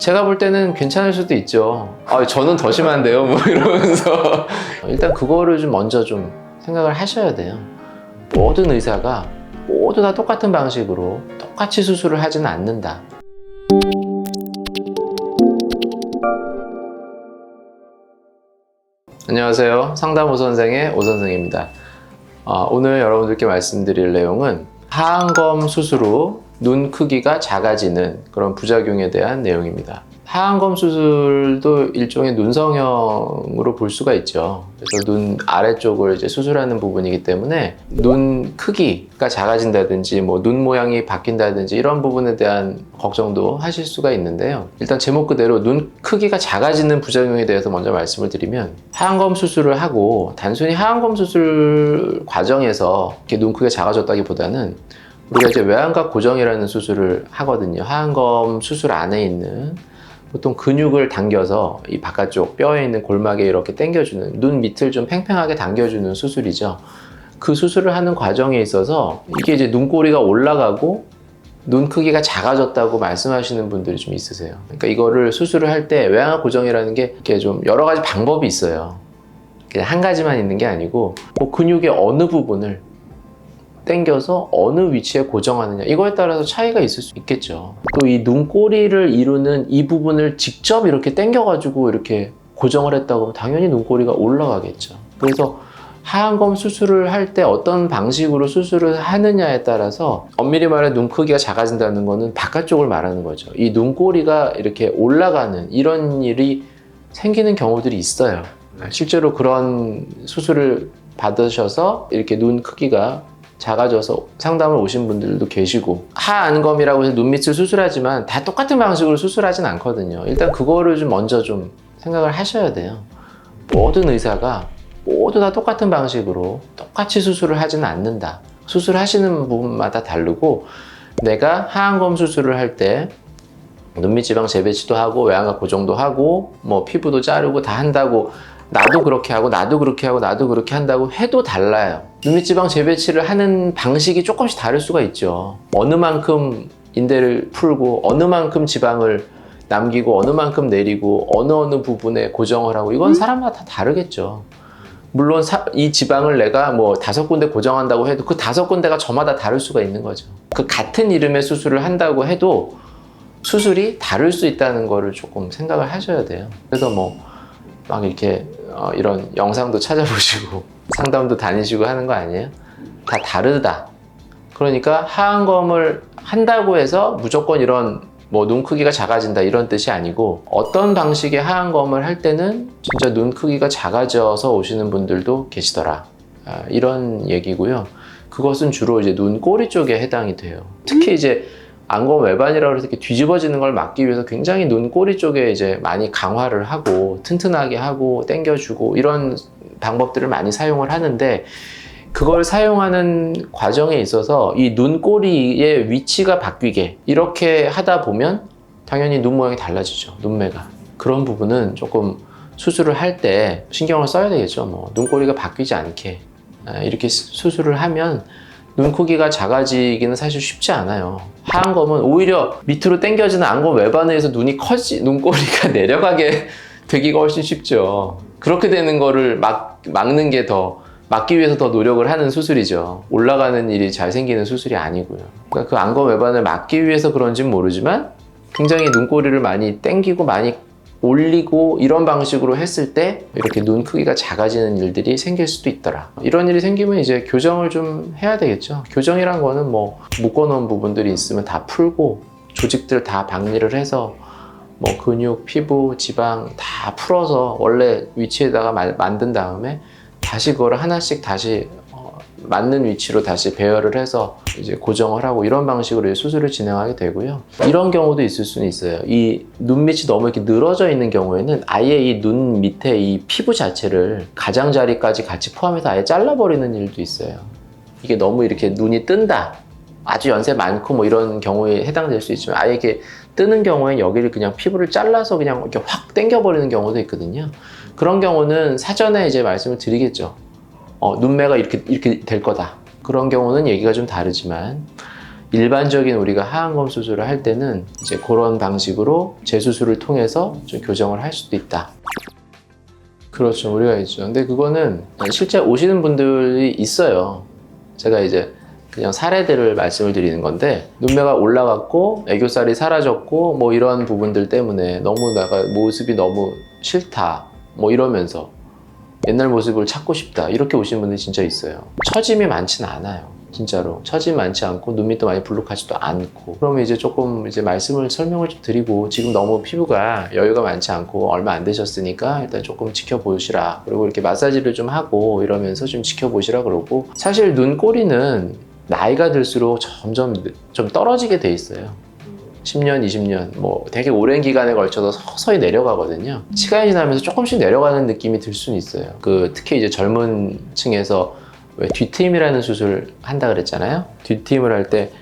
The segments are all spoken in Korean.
제가 볼 때는 괜찮을 수도 있죠. 저는 더 심한데요 뭐 이러면서 일단 그거를 좀 먼저 좀 생각을 하셔야 돼요. 모든 의사가 모두 다 똑같은 방식으로 똑같이 수술을 하지는 않는다. 안녕하세요. 상담 오선생의 오선생입니다. 오늘 여러분들께 말씀드릴 내용은 하안검 수술 후 눈 크기가 작아지는 그런 부작용에 대한 내용입니다. 하안검 수술도 일종의 눈성형으로 볼 수가 있죠. 그래서 눈 아래쪽을 이제 수술하는 부분이기 때문에 눈 크기가 작아진다든지 뭐 눈 모양이 바뀐다든지 이런 부분에 대한 걱정도 하실 수가 있는데요. 일단 제목 그대로 눈 크기가 작아지는 부작용에 대해서 먼저 말씀을 드리면, 하안검 수술을 하고 단순히 하안검 수술 과정에서 이렇게 눈 크기가 작아졌다기보다는 우리가 이제 외안각 고정이라는 수술을 하거든요. 하안검 수술 안에 있는 보통 근육을 당겨서 이 바깥쪽 뼈에 있는 골막에 이렇게 당겨주는, 눈 밑을 좀 팽팽하게 당겨주는 수술이죠. 그 수술을 하는 과정에 있어서 이게 이제 눈꼬리가 올라가고 눈 크기가 작아졌다고 말씀하시는 분들이 좀 있으세요. 그러니까 이거를 수술을 할 때 외안각 고정이라는 게 이렇게 좀 여러 가지 방법이 있어요. 그냥 한 가지만 있는 게 아니고 그 근육의 어느 부분을 당겨서 어느 위치에 고정하느냐, 이거에 따라서 차이가 있을 수 있겠죠. 또 이 눈꼬리를 이루는 이 부분을 직접 이렇게 당겨가지고 이렇게 고정을 했다고 하면 당연히 눈꼬리가 올라가겠죠. 그래서 하안검 수술을 할 때 어떤 방식으로 수술을 하느냐에 따라서, 엄밀히 말해 눈 크기가 작아진다는 거는 바깥쪽을 말하는 거죠. 이 눈꼬리가 이렇게 올라가는 이런 일이 생기는 경우들이 있어요. 실제로 그런 수술을 받으셔서 이렇게 눈 크기가 작아져서 상담을 오신 분들도 계시고, 하안검이라고 해서 눈 밑을 수술하지만 다 똑같은 방식으로 수술하진 않거든요. 일단 그거를 좀 먼저 좀 생각을 하셔야 돼요. 모든 의사가 모두 다 똑같은 방식으로 똑같이 수술을 하지는 않는다. 수술하시는 부분마다 다르고, 내가 하안검 수술을 할 때 눈밑 지방 재배치도 하고 외안각 고정도 하고 뭐 피부도 자르고 다 한다고 나도 그렇게 하고 나도 그렇게 하고 나도 그렇게 한다고 해도 달라요. 눈밑 지방 재배치를 하는 방식이 조금씩 다를 수가 있죠. 어느 만큼 인대를 풀고 어느 만큼 지방을 남기고 어느 만큼 내리고 어느 부분에 고정을 하고, 이건 사람마다 다 다르겠죠. 물론 이 지방을 내가 뭐 5군데 고정한다고 해도 그 5군데가 저마다 다를 수가 있는 거죠. 그 같은 이름의 수술을 한다고 해도 수술이 다를 수 있다는 거를 조금 생각을 하셔야 돼요. 그래서 뭐 막 이렇게 이런 영상도 찾아보시고 상담도 다니시고 하는 거 아니에요? 다 다르다. 그러니까 하안검을 한다고 해서 무조건 이런 뭐 눈 크기가 작아진다 이런 뜻이 아니고, 어떤 방식의 하안검을 할 때는 진짜 눈 크기가 작아져서 오시는 분들도 계시더라, 이런 얘기고요. 그것은 주로 이제 눈꼬리 쪽에 해당이 돼요. 특히 이제 안검 외반이라고 해서 이렇게 뒤집어지는 걸 막기 위해서 굉장히 눈꼬리 쪽에 이제 많이 강화를 하고 튼튼하게 하고 당겨주고 이런 방법들을 많이 사용을 하는데, 그걸 사용하는 과정에 있어서 이 눈꼬리의 위치가 바뀌게 이렇게 하다 보면 당연히 눈 모양이 달라지죠. 눈매가. 그런 부분은 조금 수술을 할 때 신경을 써야 되겠죠. 뭐 눈꼬리가 바뀌지 않게 이렇게 수술을 하면 눈 크기가 작아지기는 사실 쉽지 않아요. 하안검은 오히려 밑으로 당겨지는 안검 외반에 의해서 눈꼬리가 내려가게 되기가 훨씬 쉽죠. 그렇게 되는 거를 막는 게 막기 위해서 더 노력을 하는 수술이죠. 올라가는 일이 잘 생기는 수술이 아니고요. 그러니까 그 안검 외반을 막기 위해서 그런지는 모르지만 굉장히 눈꼬리를 많이 당기고 많이 올리고 이런 방식으로 했을 때 이렇게 눈 크기가 작아지는 일들이 생길 수도 있더라. 이런 일이 생기면 이제 교정을 좀 해야 되겠죠. 교정이란 거는 뭐 묶어놓은 부분들이 있으면 다 풀고 조직들 다 박리를 해서 뭐 근육, 피부, 지방 다 풀어서 원래 위치에다가 만든 다음에 다시 그거를 하나씩 다시 맞는 위치로 다시 배열을 해서 이제 고정을 하고 이런 방식으로 수술을 진행하게 되고요. 이런 경우도 있을 수는 있어요. 이 눈 밑이 너무 이렇게 늘어져 있는 경우에는 아예 이 눈 밑에 이 피부 자체를 가장자리까지 같이 포함해서 아예 잘라버리는 일도 있어요. 이게 너무 이렇게 눈이 뜬다, 아주 연세 많고 뭐 이런 경우에 해당될 수 있지만, 아예 이렇게 뜨는 경우에 여기를 그냥 피부를 잘라서 그냥 이렇게 확 당겨버리는 경우도 있거든요. 그런 경우는 사전에 이제 말씀을 드리겠죠. 눈매가 이렇게 될 거다. 그런 경우는 얘기가 좀 다르지만, 일반적인 우리가 하안검 수술을 할 때는 이제 그런 방식으로 재수술을 통해서 좀 교정을 할 수도 있다. 그렇죠. 우리가 있죠. 근데 그거는 실제 오시는 분들이 있어요. 제가 이제 그냥 사례들을 말씀을 드리는 건데, 눈매가 올라갔고 애교살이 사라졌고 뭐 이런 부분들 때문에 너무 내가 모습이 너무 싫다 뭐 이러면서 옛날 모습을 찾고 싶다 이렇게 오시는 분들이 진짜 있어요. 처짐이 많지는 않아요. 진짜로 처짐이 많지 않고 눈밑도 많이 불룩하지도 않고. 그러면 이제 조금 이제 설명을 좀 드리고, 지금 너무 피부가 여유가 많지 않고 얼마 안 되셨으니까 일단 조금 지켜보시라, 그리고 이렇게 마사지를 좀 하고 이러면서 좀 지켜보시라 그러고, 사실 눈꼬리는 나이가 들수록 점점 좀 떨어지게 돼 있어요. 10년, 20년, 뭐 되게 오랜 기간에 걸쳐서 서서히 내려가거든요. 시간이 지나면서 조금씩 내려가는 느낌이 들 수는 있어요. 특히 이제 젊은 층에서 왜 뒤트임이라는 수술 한다 그랬잖아요. 뒤트임을 할 때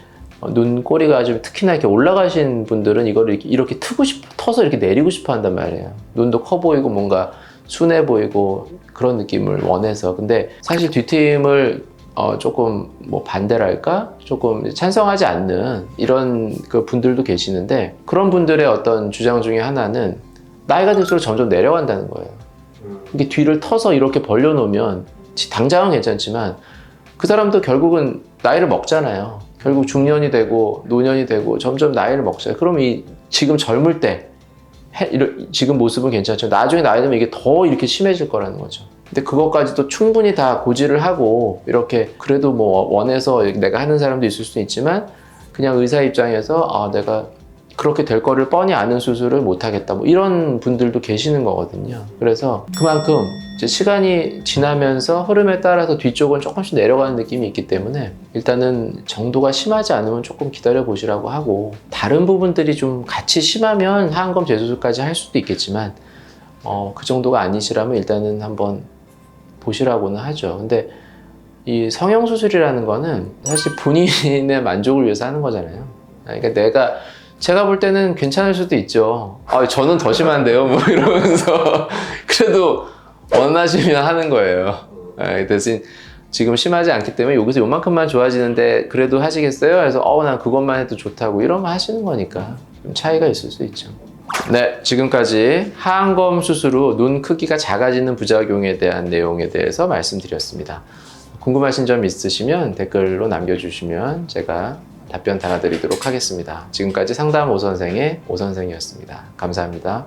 눈꼬리가 좀 특히나 이렇게 올라가신 분들은 이거를 이렇게 터서 이렇게 내리고 싶어 한단 말이에요. 눈도 커 보이고 뭔가 순해 보이고 그런 느낌을 원해서. 근데 사실 뒤트임을 조금 뭐 반대랄까? 조금 찬성하지 않는 이런 그 분들도 계시는데, 그런 분들의 어떤 주장 중에 하나는 나이가 들수록 점점 내려간다는 거예요. 이게 뒤를 터서 이렇게 벌려놓으면 당장은 괜찮지만 그 사람도 결국은 나이를 먹잖아요. 결국 중년이 되고 노년이 되고 점점 나이를 먹잖아요. 그럼 지금 젊을 때 지금 모습은 괜찮죠. 나중에 나이 들면 이게 더 이렇게 심해질 거라는 거죠. 근데 그것까지도 충분히 다 고지를 하고 이렇게 그래도 뭐 원해서 내가 하는 사람도 있을 수 있지만, 그냥 의사 입장에서 내가 그렇게 될 거를 뻔히 아는 수술을 못 하겠다 뭐 이런 분들도 계시는 거거든요. 그래서 그만큼 이제 시간이 지나면서 흐름에 따라서 뒤쪽은 조금씩 내려가는 느낌이 있기 때문에 일단은 정도가 심하지 않으면 조금 기다려 보시라고 하고, 다른 부분들이 좀 같이 심하면 하안검 재수술까지 할 수도 있겠지만 그 정도가 아니시라면 일단은 한번 보시라고는 하죠. 근데 이 성형수술이라는 거는 사실 본인의 만족을 위해서 하는 거잖아요. 그러니까 제가 볼 때는 괜찮을 수도 있죠. 저는 더 심한데요 뭐 이러면서 그래도 원하시면 하는 거예요. 대신 지금 심하지 않기 때문에 여기서 요만큼만 좋아지는데 그래도 하시겠어요? 그래서 난 그것만 해도 좋다고 이러면 하시는 거니까 좀 차이가 있을 수 있죠. 네, 지금까지 하안검 수술 후 눈 크기가 작아지는 부작용에 대한 내용에 대해서 말씀드렸습니다. 궁금하신 점 있으시면 댓글로 남겨주시면 제가 답변 달아드리도록 하겠습니다. 지금까지 상담 오선생의 오선생이었습니다. 감사합니다.